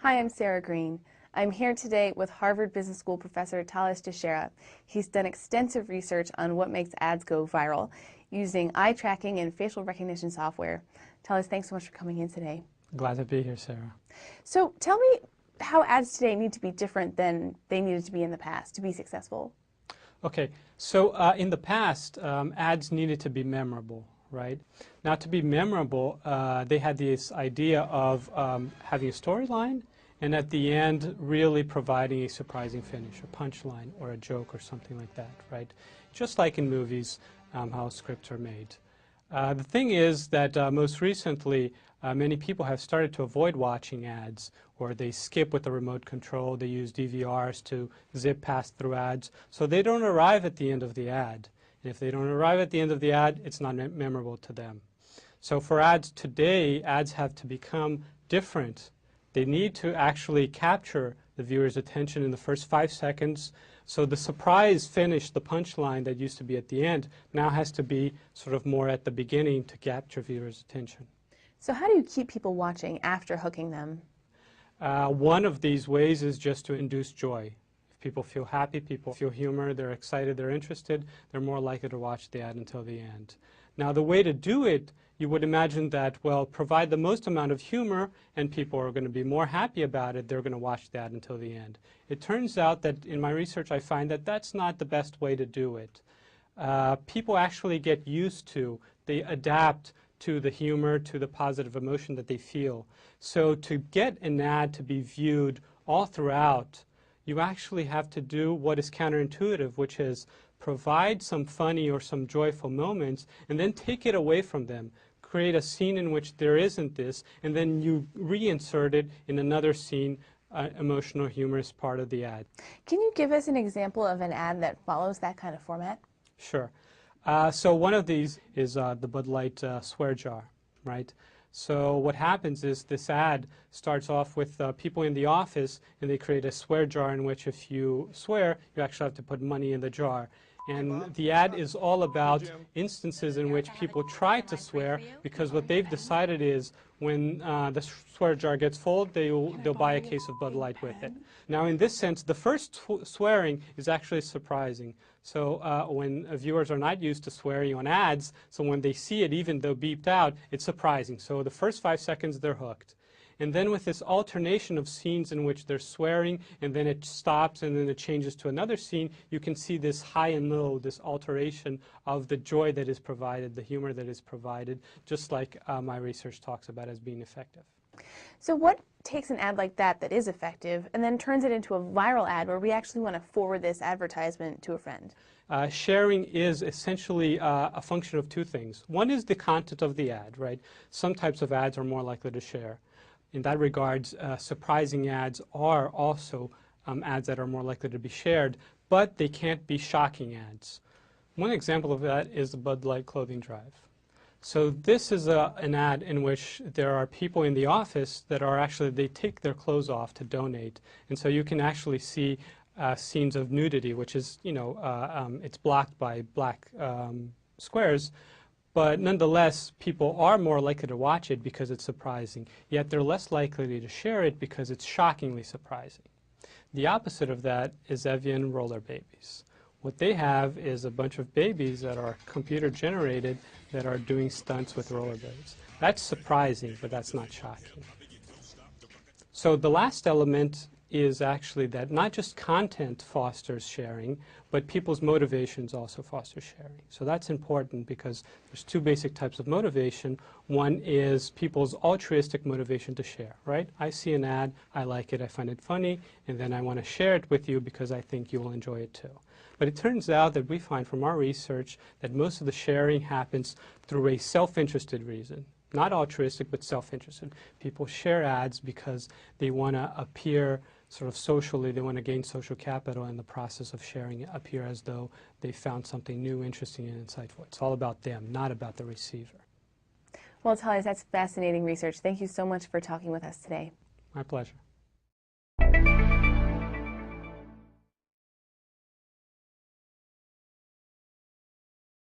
Hi, I'm Sarah Green. I'm here today with Harvard Business School professor Thales Teixeira. He's done extensive research on what makes ads go viral using eye tracking and facial recognition software. Thales, thanks so much for coming in today. Glad to be here, Sarah. So tell me how ads today need to be different than they needed to be in the past to be successful. Okay, so in the past, ads needed to be memorable, right? Now, to be memorable, they had this idea of having a storyline and at the end really providing a surprising finish, a punchline or a joke or something like that, right? Just like in movies, how scripts are made. The thing is that most recently, many people have started to avoid watching ads, or they skip with the remote control, they use DVRs to zip past through ads, so they don't arrive at the end of the ad. And if they don't arrive at the end of the ad, it's not memorable to them. So for ads today, ads have to become different. They need to actually capture the viewer's attention in the first 5 seconds. So the surprise finish, the punchline that used to be at the end, now has to be sort of more at the beginning to capture viewers' attention. So how do you keep people watching after hooking them? One of these ways is just to induce joy. If people feel happy, people feel humor, they're excited, they're interested, they're more likely to watch the ad until the end. Now the way to do it, you would imagine that, well, provide the most amount of humor and people are going to be more happy about it, they're going to watch the ad until the end. It turns out that in my research I find that that's not the best way to do it. People actually get used to, they adapt to the humor, to the positive emotion that they feel. So to get an ad to be viewed all throughout, you actually have to do what is counterintuitive, which is provide some funny or some joyful moments and then take it away from them. Create a scene in which there isn't this, and then you reinsert it in another scene, emotional, humorous part of the ad. Can you give us an example of an ad that follows that kind of format? Sure. So one of these is the Bud Light swear jar, right? So what happens is this ad starts off with people in the office, and they create a swear jar in which if you swear, you actually have to put money in the jar. And the ad is all about instances in which people try to swear because what they've decided is when the swear jar gets full, they'll buy a case of Bud Light with it. Now in this sense, the first swearing is actually surprising. So when viewers are not used to swearing on ads, so when they see it, even though beeped out, it's surprising. So the first 5 seconds, they're hooked. And then with this alternation of scenes in which they're swearing, and then it stops, and then it changes to another scene, you can see this high and low, this alteration of the joy that is provided, the humor that is provided, just like my research talks about as being effective. So what takes an ad like that is effective and then turns it into a viral ad where we actually want to forward this advertisement to a friend? Sharing is essentially a function of two things. One is the content of the ad, right? Some types of ads are more likely to share. In that regards, surprising ads are also ads that are more likely to be shared, but they can't be shocking ads. One example of that is the Bud Light clothing drive. So this is an ad in which there are people in the office that are actually, they take their clothes off to donate. And so you can actually see scenes of nudity, which is, it's blocked by black squares. But nonetheless, people are more likely to watch it because it's surprising, yet they're less likely to share it because it's shockingly surprising. The opposite of that is Evian roller babies. What they have is a bunch of babies that are computer generated that are doing stunts with rollerblades. That's surprising, but that's not shocking. So the last element is actually that not just content fosters sharing, but people's motivations also foster sharing. So that's important because there's two basic types of motivation. One is people's altruistic motivation to share, right? I see an ad, I like it, I find it funny, and then I want to share it with you because I think you will enjoy it too. But it turns out that we find from our research that most of the sharing happens through a self-interested reason. Not altruistic, but self-interested. People share ads because they want to appear sort of socially, they want to gain social capital in the process of sharing it, appear as though they found something new, interesting, and insightful. It's all about them, not about the receiver. Well, Thales, that's fascinating research. Thank you so much for talking with us today. My pleasure.